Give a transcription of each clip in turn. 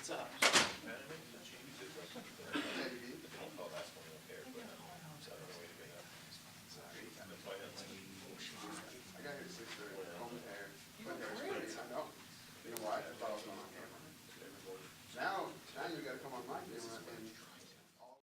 Now you gotta come on my camera and all.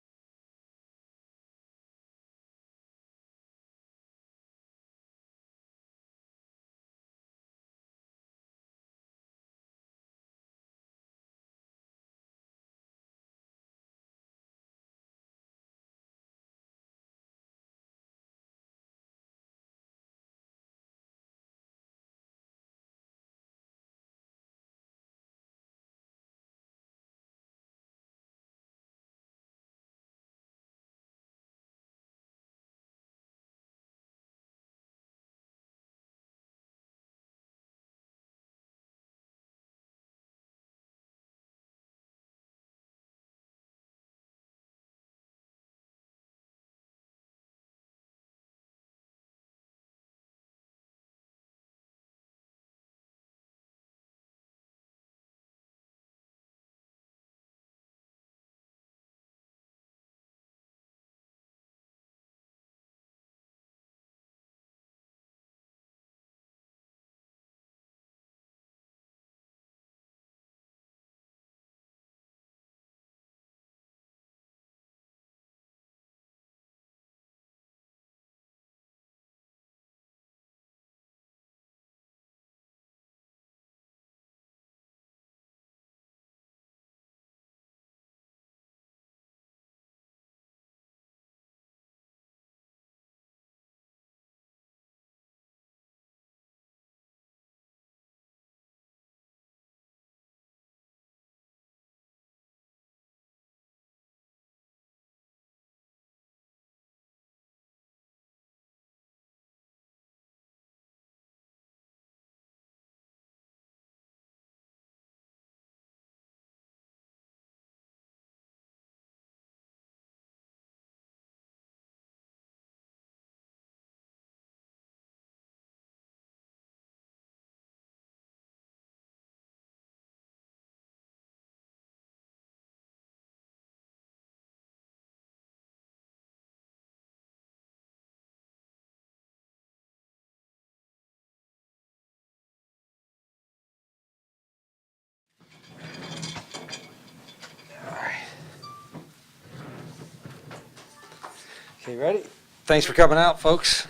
Okay, ready? Thanks for coming out, folks.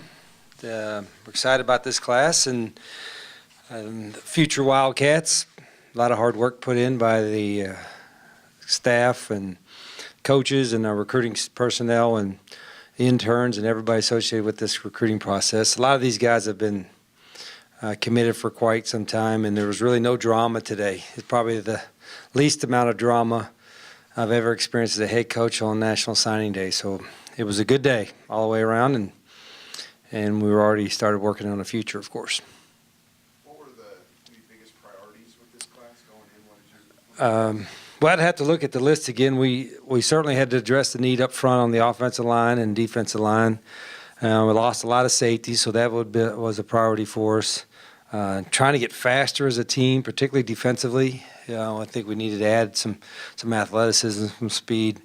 We're excited about this class and the future Wildcats. A lot of hard work put in by the staff and coaches and our recruiting personnel and the interns and everybody associated with this recruiting process. A lot of these guys have been committed for quite some time, and there was really no drama today. It's probably the least amount of drama I've ever experienced as a head coach on National Signing Day. So it was a good day all the way around, and we were already started working on the future, of course. What were the biggest priorities with this class going in? What did you? Well, I'd have to look at the list again. We certainly had to address the need up front on the offensive line and defensive line. We lost a lot of safety, so that was a priority for us. Trying to get faster as a team, particularly defensively. I think we needed to add some athleticism, some speed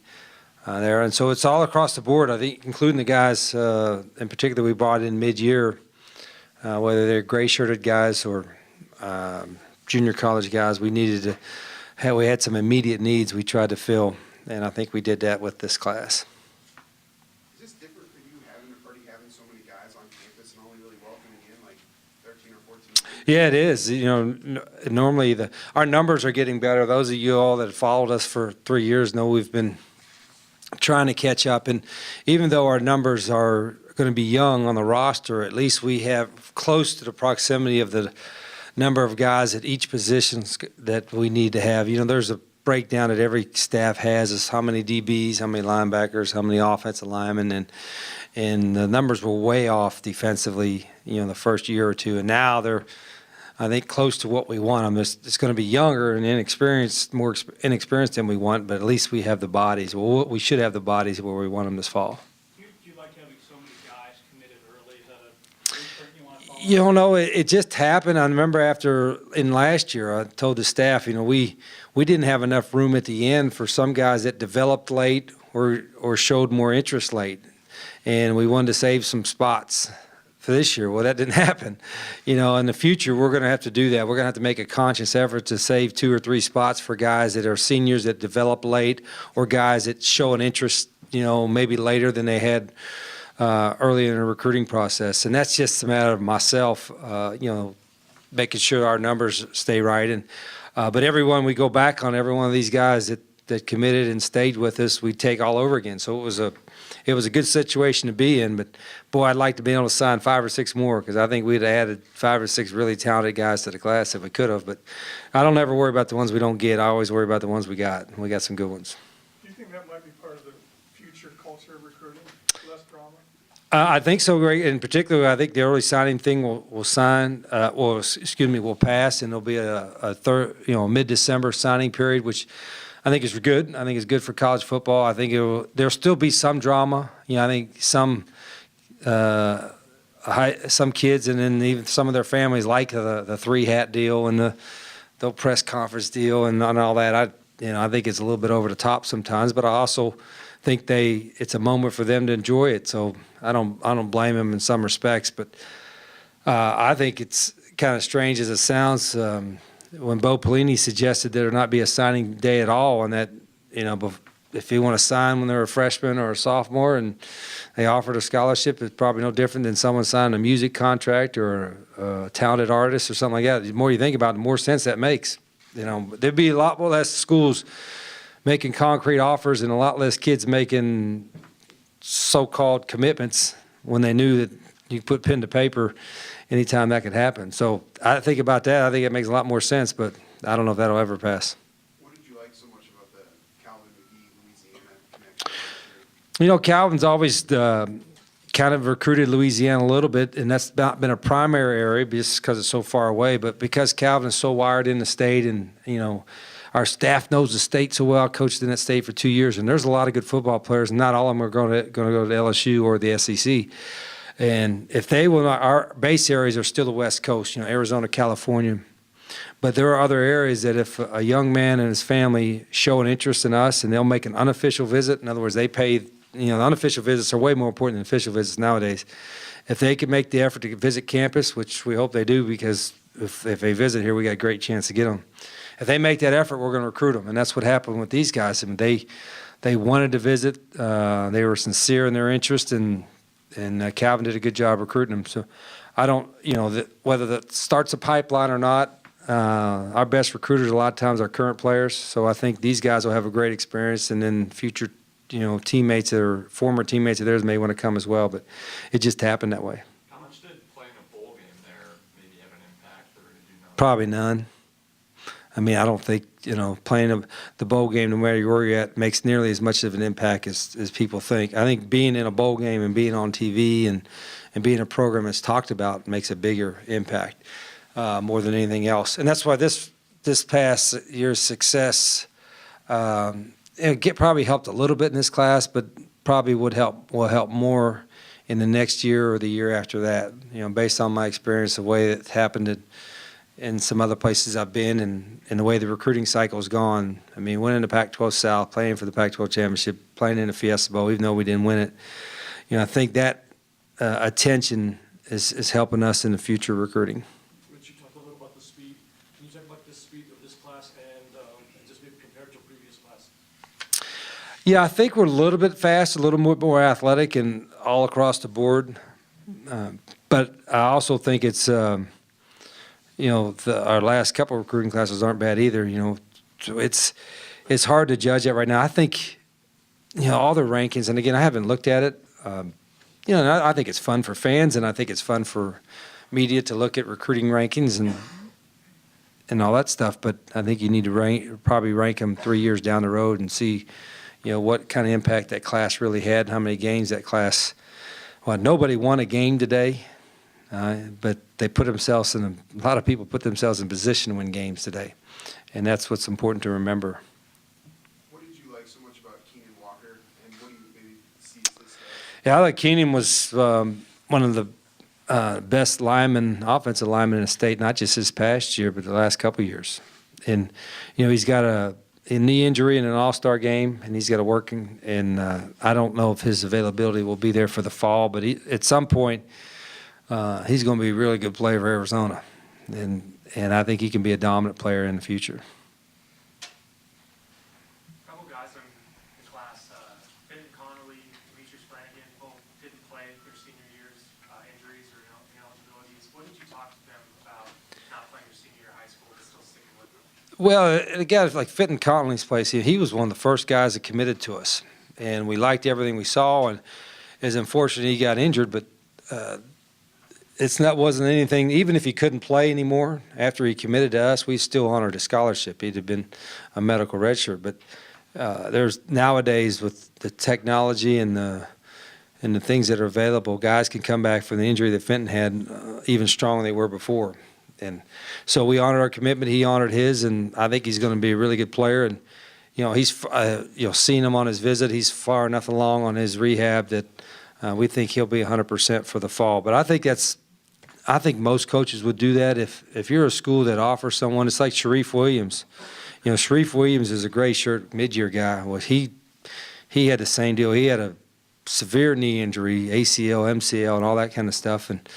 there. And so it's all across the board, I think, including the guys in particular we brought in mid-year, whether they're gray-shirted guys or junior college guys. We had some immediate needs we tried to fill, and I think we did that with this class. Is this different for you already having so many guys on campus and only really welcoming in like 13 or 14? Yeah, it is. Normally our numbers are getting better. Those of you all that have followed us for 3 years know we've been trying to catch up. And even though our numbers are going to be young on the roster, at least we have close to the proximity of the number of guys at each position that we need to have. There's a breakdown that every staff has is how many DBs, how many linebackers, how many offensive linemen, and the numbers were way off defensively, the first year or two. And now they're, I think, close to what we want them. It's going to be younger and inexperienced, more inexperienced than we want, but at least we have the bodies. Well, we should have the bodies where we want them this fall. Do you like having so many guys committed early? Is that a blueprint you want to follow? It just happened. I remember in last year, I told the staff, we we didn't have enough room at the end for some guys that developed late or showed more interest late. And we wanted to save some spots for this year. Well, that didn't happen. In the future, we're going to have to do that. We're going to have to make a conscious effort to save 2 or 3 spots for guys that are seniors that develop late or guys that show an interest, maybe later than they had early in the recruiting process. And that's just a matter of myself, making sure our numbers stay right. And but everyone we go back on, every one of these guys that committed and stayed with us, we take all over again. So it was a good situation to be in, but boy, I'd like to be able to sign 5 or 6 more because I think we'd have added 5 or 6 really talented guys to the class if we could have. But I don't ever worry about the ones we don't get. I always worry about the ones we got. And we got some good ones. Do you think that might be part of the future culture of recruiting? Less drama? I think so, Greg. In particular, I think the early signing thing will pass, and there'll be a third, mid-December signing period, which I think is good. I think it's good for college football. I think there'll still be some drama. I think some kids and then even some of their families like the 3-hat deal and the press conference deal and all that. I think it's a little bit over the top sometimes, but I also think it's a moment for them to enjoy it. So I don't blame them in some respects, but I think it's kind of strange as it sounds. When Bo Pelini suggested there not be a signing day at all, and that if you want to sign when they're a freshman or a sophomore, and they offered a scholarship, it's probably no different than someone signing a music contract or a talented artist or something like that. The more you think about it, the more sense that makes. There'd be a lot less schools making concrete offers and a lot less kids making so-called commitments when they knew that you put pen to paper anytime that could happen. So I think about that. I think it makes a lot more sense, but I don't know if that'll ever pass. What did you like so much about the Calvin McGee, Louisiana connection? Calvin's always kind of recruited Louisiana a little bit, and that's not been a primary area just because it's so far away, but because Calvin is so wired in the state and, our staff knows the state so well. I coached in that state for 2 years, and there's a lot of good football players, and not all of them are going to go to LSU or the SEC. And if they will not, our base areas are still the West Coast, Arizona, California. But there are other areas that if a young man and his family show an interest in us and they'll make an unofficial visit, in other words, they pay, the unofficial visits are way more important than official visits nowadays. If they can make the effort to visit campus, which we hope they do because if they visit here, we got a great chance to get them. If they make that effort, we're going to recruit them. And that's what happened with these guys. I mean, they wanted to visit. They were sincere in their interest, and Calvin did a good job recruiting them. So I don't, whether that starts a pipeline or not, our best recruiters a lot of times are current players. So I think these guys will have a great experience, and then future, teammates or former teammates of theirs may want to come as well. But it just happened that way. How much did playing a bowl game there maybe have an impact, or did you know? Probably none. I mean, I don't think, playing the bowl game, no matter where you're at, makes nearly as much of an impact as people think. I think being in a bowl game and being on TV and being a program that's talked about makes a bigger impact more than anything else. And that's why this past year's success probably helped a little bit in this class, but probably will help more in the next year or the year after that, based on my experience, the way it's happened in some other places I've been and the way the recruiting cycle's gone. I mean, winning the Pac-12 South, playing for the Pac-12 championship, playing in the Fiesta Bowl, even though we didn't win it. I think that attention is helping us in the future recruiting. Rich, you talked a little about the speed. Can you talk about the speed of this class and just maybe compared to a previous class? Yeah, I think we're a little bit fast, a little more athletic and all across the board. But I also think it's our last couple of recruiting classes aren't bad either, So it's hard to judge that right now. I think, all the rankings, and again, I haven't looked at it. I think it's fun for fans, and I think it's fun for media to look at recruiting rankings and all that stuff. But I think you need to probably rank them 3 years down the road and see, what kind of impact that class really had, how many games that class. Well, nobody won a game today. But they put themselves a lot of people put themselves in position to win games today. And that's what's important to remember. What did you like so much about Keenan Walker, and what do you maybe see as this guy? Yeah, I thought Keenan was one of the best offensive linemen in the state, not just this past year, but the last couple of years. And, he's got a knee injury in an all-star game, and he's got to work, and I don't know if his availability will be there for the fall, but at some point, he's going to be a really good player for Arizona. And I think he can be a dominant player in the future. A couple guys in the class, Fenton Connolly, Demetrius Flanagan, both didn't play their senior years, injuries or ineligibilities. What did you talk to them about not playing their senior year of high school but still sticking with them? Well, a guy like Fenton Connolly's place, he was one of the first guys that committed to us, and we liked everything we saw. And it's unfortunate he got injured, but wasn't anything. Even if he couldn't play anymore after he committed to us, we still honored his scholarship. He'd have been a medical redshirt. But there's nowadays with the technology and the things that are available, guys can come back from the injury that Fenton had even stronger than they were before. And so we honored our commitment. He honored his, and I think he's going to be a really good player. And he's seen him on his visit. He's far enough along on his rehab that we think he'll be 100% for the fall. But I think most coaches would do that if you're a school that offers someone. It's like Sharif Williams. Sharif Williams is a gray shirt mid-year guy. Well, he had the same deal. He had a severe knee injury, ACL, MCL, and all that kind of stuff. And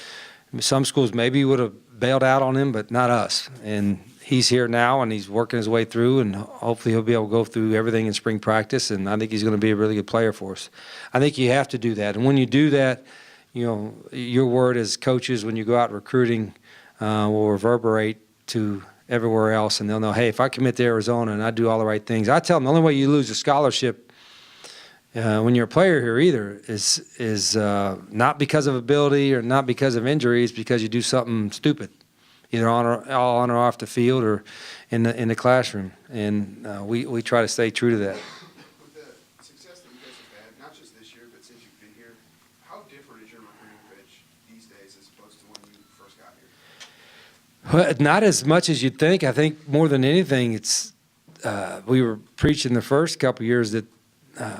some schools maybe would have bailed out on him, but not us. And he's here now, and he's working his way through, and hopefully he'll be able to go through everything in spring practice, and I think he's going to be a really good player for us. I think you have to do that. And when you do that, your word as coaches when you go out recruiting will reverberate to everywhere else, and they'll know, hey, if I commit to Arizona and I do all the right things. I tell them the only way you lose a scholarship when you're a player here either is not because of ability or not because of injuries, because you do something stupid, either on or off the field or in the classroom. And we try to stay true to that. With the success that you guys have had, not just this year, but since you've been here, how different is your recruiting pitch these days as opposed to when you first got here? Well, not as much as you'd think. I think more than anything, it's we were preaching the first couple of years that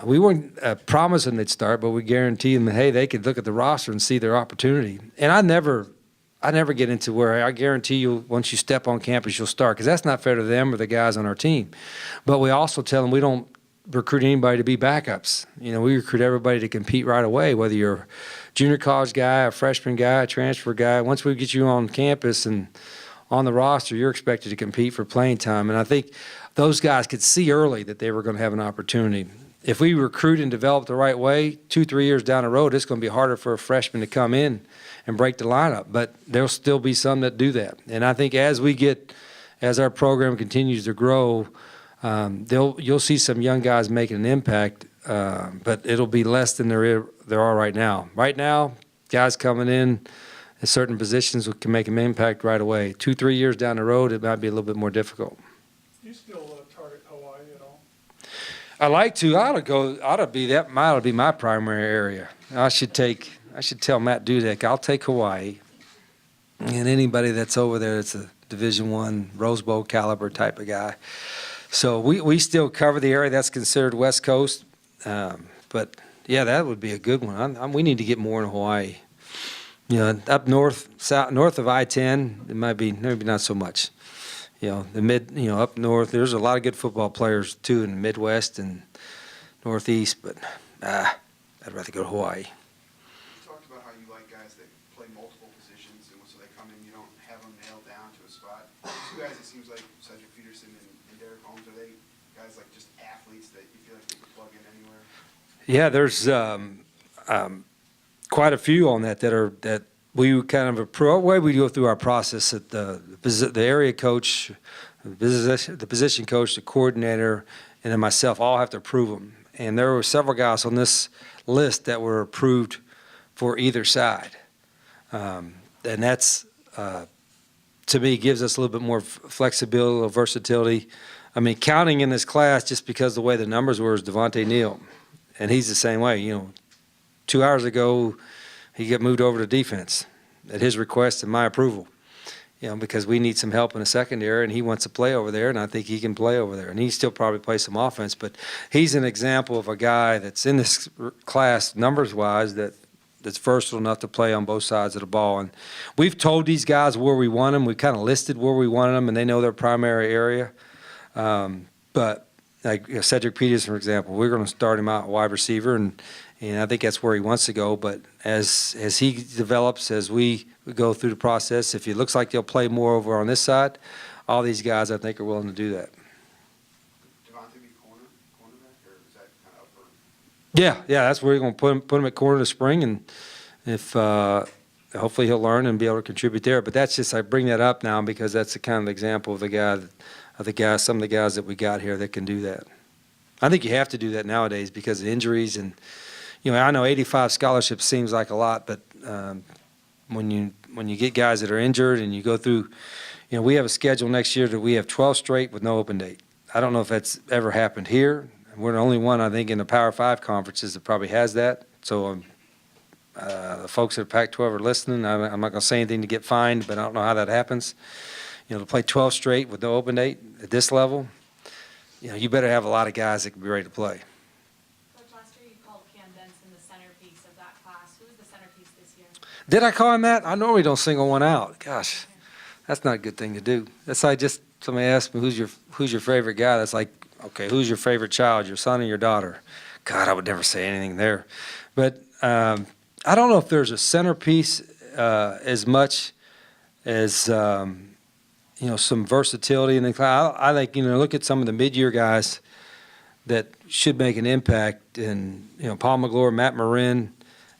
we weren't promising they'd start, but we guaranteed them that, hey, they could look at the roster and see their opportunity. And I never get into where I guarantee you once you step on campus you'll start, because that's not fair to them or the guys on our team. But we also tell them we don't recruit anybody to be backups. We recruit everybody to compete right away, whether you're a junior college guy, a freshman guy, a transfer guy. Once we get you on campus and on the roster, you're expected to compete for playing time. And I think those guys could see early that they were going to have an opportunity. If we recruit and develop the right way, 2-3 years down the road, it's going to be harder for a freshman to come in and break the lineup. But there'll still be some that do that. And I think as our program continues to grow, you'll see some young guys making an impact, but it'll be less than there are right now. Right now, guys coming in certain positions can make an impact right away. 2-3 years down the road, it might be a little bit more difficult. Do you still target Hawaii at all? I like to. Ought to be my primary area. I should tell Matt Dudek I'll take Hawaii, and anybody that's over there that's a Division I Rose Bowl caliber type of guy. So we still cover the area that's considered West Coast, but yeah, that would be a good one. We need to get more in Hawaii. Up north of I-10, it might be maybe not so much. Up north, there's a lot of good football players too in the Midwest and Northeast, but I'd rather go to Hawaii. You talked about how you like guys that play multiple positions, and so they come in, you don't have them nailed down to a spot. Two guys, it seems like Cedric Peterson and Derek Holmes, are they guys like just athletes that you feel like they could plug in anywhere? Yeah, there's quite a few on that we kind of approve. The way we go through our process at the area coach, the position coach, the coordinator, and then myself all have to approve them. And there were several guys on this list that were approved for either side. And that's, to me, gives us a little bit more flexibility or versatility. I mean, counting in this class just because the way the numbers were is Devontae Neal. And he's the same way. 2 hours ago, he got moved over to defense at his request and my approval, because we need some help in the secondary, and he wants to play over there, and I think he can play over there. And he still probably plays some offense, but he's an example of a guy that's in this class numbers-wise that that's versatile enough to play on both sides of the ball. And we've told these guys where we want them. We kind of listed where we wanted them, and they know their primary area. But like Cedric Peters, for example, we're going to start him out wide receiver, and I think that's where he wants to go. But as he develops, as we go through the process, if it looks like they'll play more over on this side, all these guys I think are willing to do that. Devontae be cornerback, or is that kind of upper? Yeah, that's where you're going to put him at corner this spring, and if hopefully he'll learn and be able to contribute there. But that's just, I bring that up now because that's the kind of example of some of the guys that we got here that can do that. I think you have to do that nowadays because of injuries, and I know 85 scholarships seems like a lot, but when you get guys that are injured and you go through, we have a schedule next year that we have 12 straight with no open date. I don't know if that's ever happened here. We're the only one, I think, in the Power 5 conferences that probably has that. So the folks at Pac-12 are listening. I'm not going to say anything to get fined, but I don't know how that happens. To play 12 straight with no open date at this level, you better have a lot of guys that can be ready to play. Coach, last year you called Cam Benson the centerpiece of that class. Who was the centerpiece this year? Did I call him that? I normally don't single one out. Gosh, that's not a good thing to do. That's like just somebody asked me, who's your favorite guy? That's like, okay, who's your favorite child, your son or your daughter? God, I would never say anything there. But I don't know if there's a centerpiece as much as some versatility in the class. I think, look at some of the mid-year guys that should make an impact. And, Paul McGlure, Matt Marin,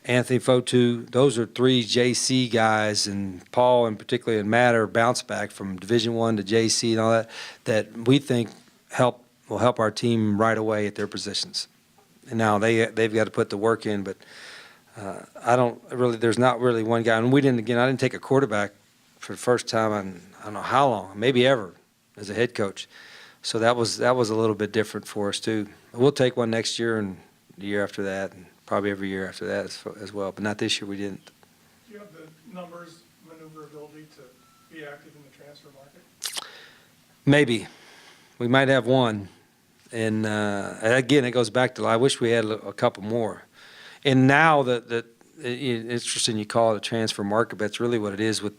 Anthony Fotu, those are 3 JC guys, and Paul in particular and Matt are bounce back from Division I to JC and all that we think will help our team right away at their positions. And now they've got to put the work in, but there's not really one guy. And I didn't take a quarterback for the first time in I don't know how long, maybe ever, as a head coach. So that was a little bit different for us too. We'll take one next year and the year after that, and probably every year after that as well. But not this year. We didn't. Do you have the numbers, maneuverability to be active in the transfer market? Maybe we might have one, and again, it goes back to I wish we had a couple more. And now that interesting, you call it a transfer market, but that's really what it is with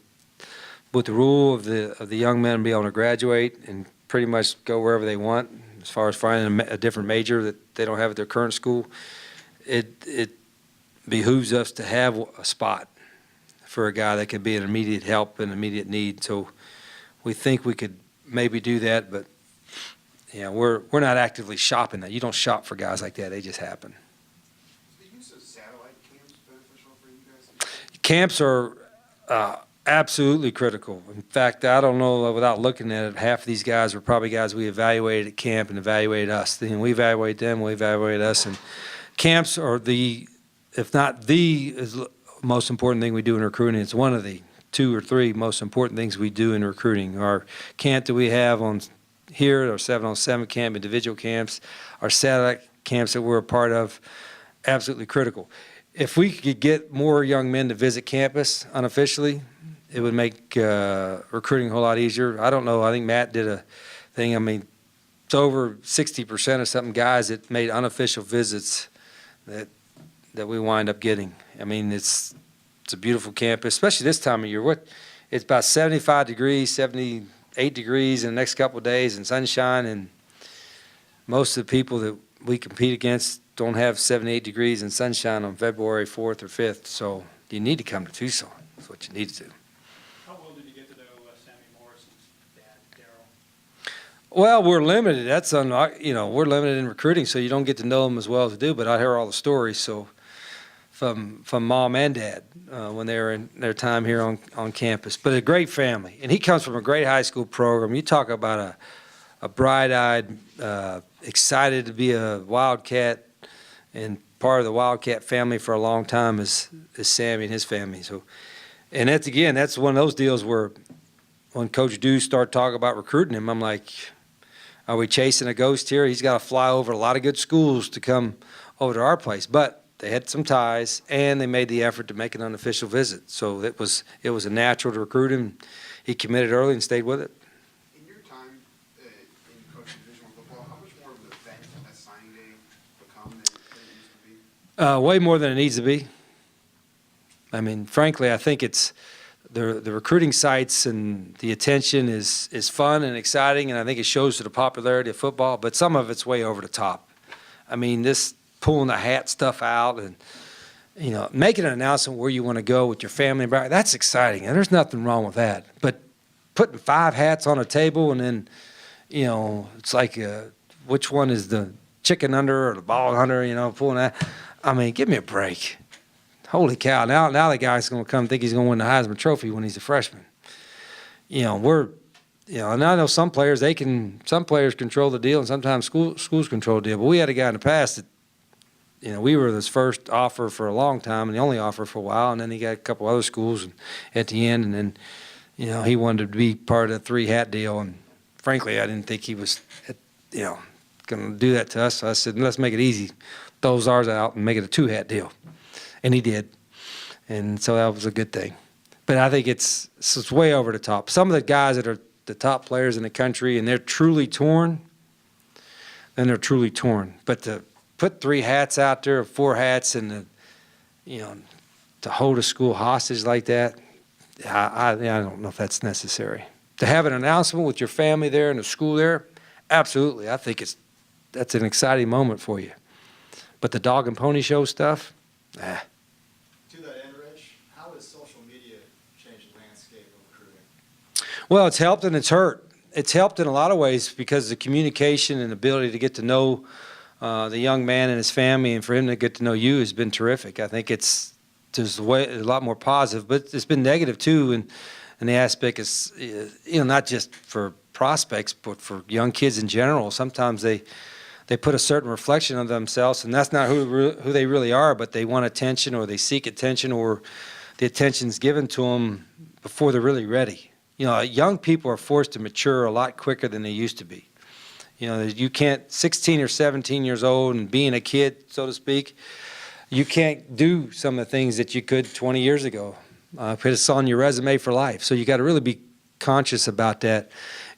the rule of the young men being able to graduate and pretty much go wherever they want as far as finding a different major that they don't have at their current school. It behooves us to have a spot for a guy that could be an immediate help and immediate need. So we think we could maybe do that, but we're not actively shopping that. You don't shop for guys like that. They just happen. Is the use of satellite camps beneficial for you guys? Camps are absolutely critical. In fact, I don't know, without looking at it, half of these guys are probably guys we evaluated at camp and evaluated us. We evaluate them, we evaluate us. And camps are if not the most important thing we do in recruiting, it's one of the 2 or 3 most important things we do in recruiting. Our camp that we have on here, our 7-on-7 camp, individual camps, our satellite camps that we're a part of, absolutely critical. If we could get more young men to visit campus unofficially, it would make recruiting a whole lot easier. I don't know. I think Matt did a thing. I mean, it's over 60% of something guys that made unofficial visits that we wind up getting. I mean, it's a beautiful campus, especially this time of year. It's about 75 degrees, 78 degrees in the next couple of days and sunshine, and most of the people that we compete against don't have 78 degrees and sunshine on February 4th or 5th, so you need to come to Tucson. That's what you need to do. How well did you get to know Sammy Morrison's dad, Daryl? Well, we're limited. We're limited in recruiting, so you don't get to know them as well as we do, but I hear all the stories, so from mom and dad when they were in their time here on campus. But a great family, and he comes from a great high school program. You talk about a bright-eyed, excited to be a Wildcat, and part of the Wildcat family for a long time is Sammy and his family. So, and that's one of those deals where when Coach Dew started talking about recruiting him, I'm like, are we chasing a ghost here? He's got to fly over a lot of good schools to come over to our place. But they had some ties, and they made the effort to make an unofficial visit. So it was a natural to recruit him. He committed early and stayed with it. In your time in coaching Division I football, how much more of an event has signing day become than it used to be? Way more than it needs to be. I mean, frankly, I think it's the recruiting sites and the attention is fun and exciting, and I think it shows to the popularity of football, but some of it's way over the top. I mean, this pulling the hat stuff out and, you know, making an announcement where you want to go with your family, that's exciting, and there's nothing wrong with that. But putting 5 hats on a table and then, you know, it's like which one is the chicken under or the ball under, you know, pulling that. I mean, give me a break. Holy cow, now the guy's going to come think he's going to win the Heisman Trophy when he's a freshman. You know, and I know some players control the deal, and sometimes schools control the deal. But we had a guy in the past that, you know, we were his first offer for a long time and the only offer for a while, and then he got a couple other schools at the end, and then, you know, he wanted to be part of the 3-hat deal, and frankly, I didn't think he was, you know, going to do that to us. So I said, let's make it easy. Throw ours out and make it a 2-hat deal. And he did. And so that was a good thing. But I think it's way over the top. Some of the guys that are the top players in the country and they're truly torn, then they're truly torn. But to put 3 hats out there, 4 hats, and you know, to hold a school hostage like that, I don't know if that's necessary. To have an announcement with your family there and the school there, absolutely. I think that's an exciting moment for you. But the dog and pony show stuff, nah. To that end, Rich, how has social media changed the landscape of recruiting? Well, it's helped and it's hurt. It's helped in a lot of ways because the communication and ability to get to know the young man and his family, and for him to get to know you has been terrific. I think there's a lot more positive, but it's been negative too, and the aspect is, you know, not just for prospects, but for young kids in general. Sometimes they put a certain reflection of themselves, and that's not who they really are, but they want attention, or they seek attention, or the attention's given to them before they're really ready. You know, young people are forced to mature a lot quicker than they used to be. You know, you can't, 16 or 17 years old and being a kid, so to speak, you can't do some of the things that you could 20 years ago. Because it's on your resume for life. So you got to really be conscious about that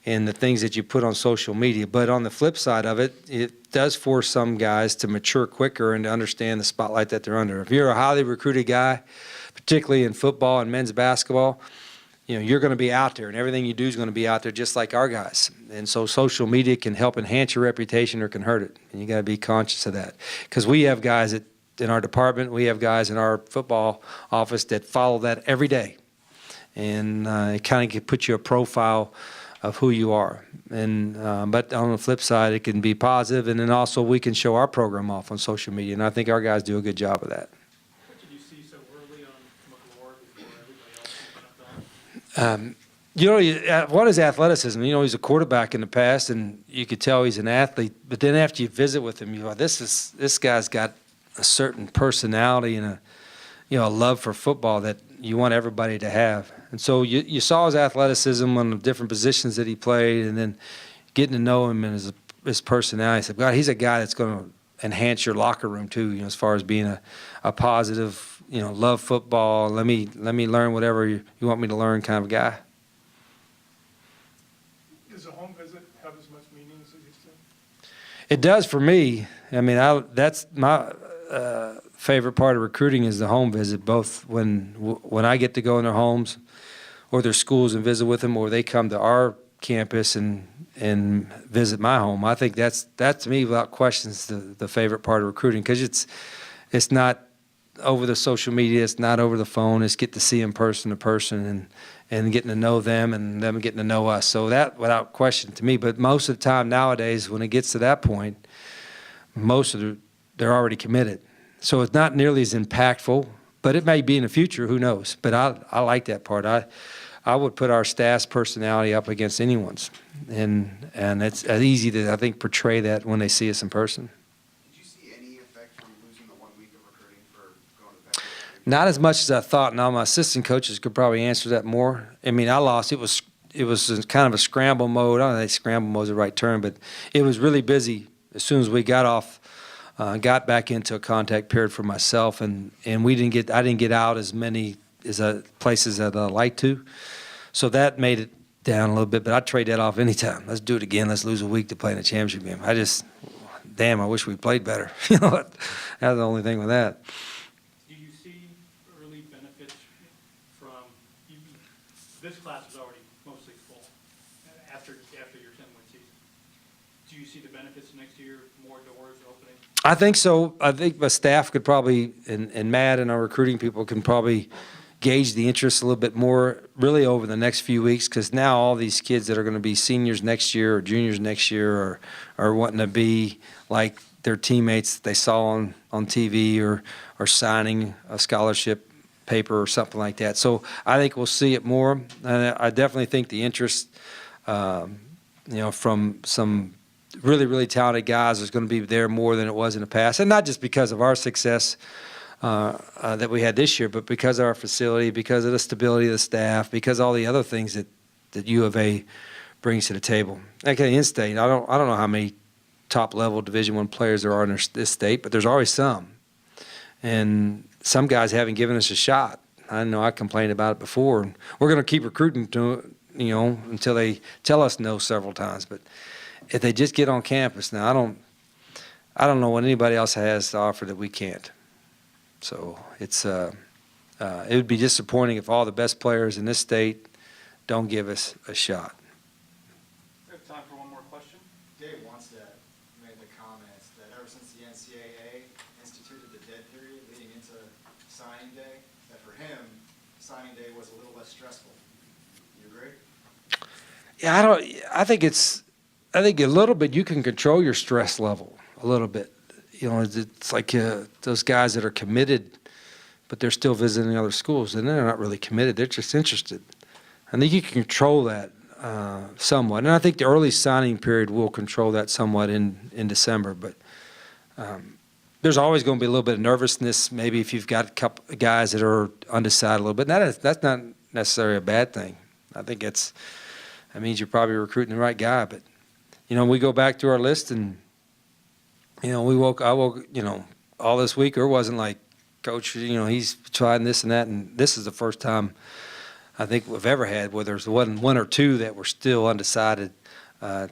and the things that you put on social media. But on the flip side of it, it does force some guys to mature quicker and to understand the spotlight that they're under. If you're a highly recruited guy, particularly in football and men's basketball, you know, you're going to be out there, and everything you do is going to be out there just like our guys. And so social media can help enhance your reputation or can hurt it. And you got to be conscious of that. Because we have guys in our department, we have guys in our football office that follow that every day. And it kind of can put you a profile of who you are. And but on the flip side, it can be positive, and then also we can show our program off on social media, and I think our guys do a good job of that. What did you see so early on McLaurin before everybody else jumped on? You know, one is athleticism. You know, he's a quarterback in the past, and you could tell he's an athlete. But then after you visit with him, you're like, this guy's got a certain personality and a love for football that you want everybody to have. And so you saw his athleticism on the different positions that he played, and then getting to know him and his personality. I said, God, he's a guy that's going to enhance your locker room too, you know, as far as being a positive, you know, love football, let me learn whatever you want me to learn kind of guy. Does a home visit have as much meaning as it used to? It does for me. I mean, that's my favorite part of recruiting is the home visit, both when I get to go in their homes or their schools and visit with them, or they come to our campus and visit my home. I think that's to me, without questions, the favorite part of recruiting, because it's not over the social media, it's not over the phone, it's get to see them person to person and getting to know them and them getting to know us. So that, without question, to me. But most of the time nowadays, when it gets to that point, they're already committed. So it's not nearly as impactful, but it may be in the future, who knows. But I like that part. I would put our staff's personality up against anyone's. And it's easy to, I think, portray that when they see us in person. Did you see any effect from losing the 1 week of recruiting for going to the back? Not as much as I thought. Now, my assistant coaches could probably answer that more. I mean, I lost. It was kind of a scramble mode. I don't know if scramble mode is the right term, but it was really busy as soon as we got back into a contact period for myself, and I didn't get out as many places as I'd like to. So that made it down a little bit, but I'd trade that off anytime. Let's do it again. Let's lose a week to play in a championship game. I wish we played better. You know, that's the only thing with that. Do you see early benefits next year, more doors opening? I think so. I think my staff could probably, and Matt and our recruiting people can probably gauge the interest a little bit more really over the next few weeks, because now all these kids that are going to be seniors next year or juniors next year are wanting to be like their teammates that they saw on TV or signing a scholarship paper or something like that. So I think we'll see it more. And I definitely think the interest, from some really, really talented guys is going to be there more than it was in the past. And not just because of our success that we had this year, but because of our facility, because of the stability of the staff, because all the other things that UofA brings to the table. Okay, in state, I don't know how many top-level Division I players there are in this state, but there's always some. And some guys haven't given us a shot. I know I complained about it before. And we're going to keep recruiting until they tell us no several times. But if they just get on campus now, I don't know what anybody else has to offer that we can't. So it would be disappointing if all the best players in this state don't give us a shot. We have time for one more question. Dave Wanstead made the comments that ever since the NCAA instituted the dead period leading into signing day, that for him, signing day was a little less stressful. You agree? Yeah, I think a little bit you can control your stress level a little bit. It's like those guys that are committed, but they're still visiting other schools, and they're not really committed. They're just interested. I think you can control that somewhat, and I think the early signing period will control that somewhat in December. But there's always going to be a little bit of nervousness, maybe if you've got a couple of guys that are undecided a little bit. That's not necessarily a bad thing. I think that means you're probably recruiting the right guy. But we go back to our list and. I woke, all this week, or wasn't like, Coach, he's trying this and that, and this is the first time I think we've ever had where there's one or two that were still undecided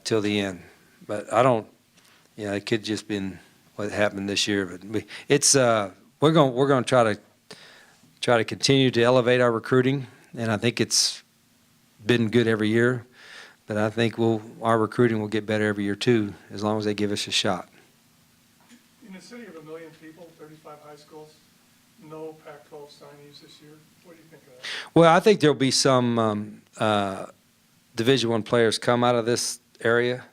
till the end. But I don't, it could just been what happened this year. But we're going to try to continue to elevate our recruiting, and I think it's been good every year. But I think our recruiting will get better every year too, as long as they give us a shot. In a city of 1 million people, 35 high schools, no Pac-12 signees this year. What do you think of that? Well, I think there'll be some Division I players come out of this area.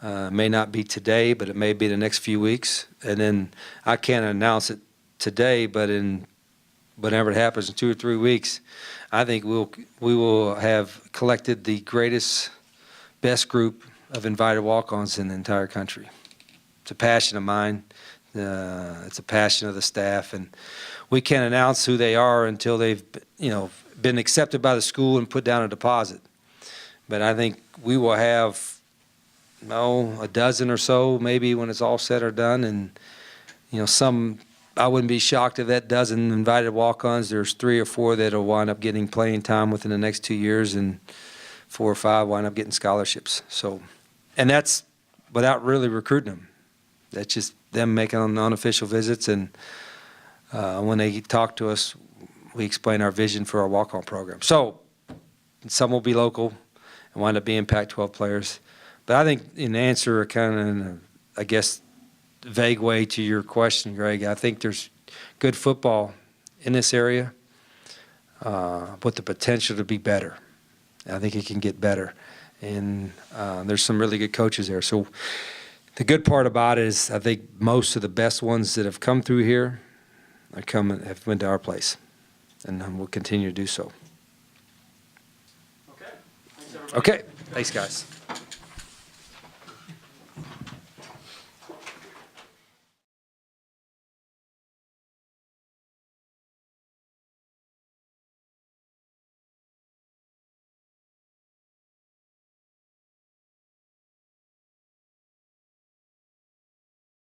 May not be today, but it may be the next few weeks. And then I can't announce it today, but whenever it happens in 2 or 3 weeks, I think we will have collected the greatest, best group of invited walk-ons in the entire country. It's a passion of mine. It's a passion of the staff, and we can't announce who they are until they've, been accepted by the school and put down a deposit. But I think we will have, a dozen or so, maybe when it's all said or done, and I wouldn't be shocked if that dozen invited walk-ons, there's 3 or 4 that'll wind up getting playing time within the next 2 years, and 4 or 5 wind up getting scholarships. So, and that's without really recruiting them. That's just them making unofficial visits, and when they talk to us, we explain our vision for our walk-on program. So some will be local and wind up being Pac-12 players. But I think in answer kind of, vague way to your question, Greg, I think there's good football in this area, but the potential to be better. I think it can get better. And there's some really good coaches there. So the good part about it is I think most of the best ones that have come through here have went to our place, and we'll continue to do so. Okay. Thanks, everybody. Okay. Thanks, guys.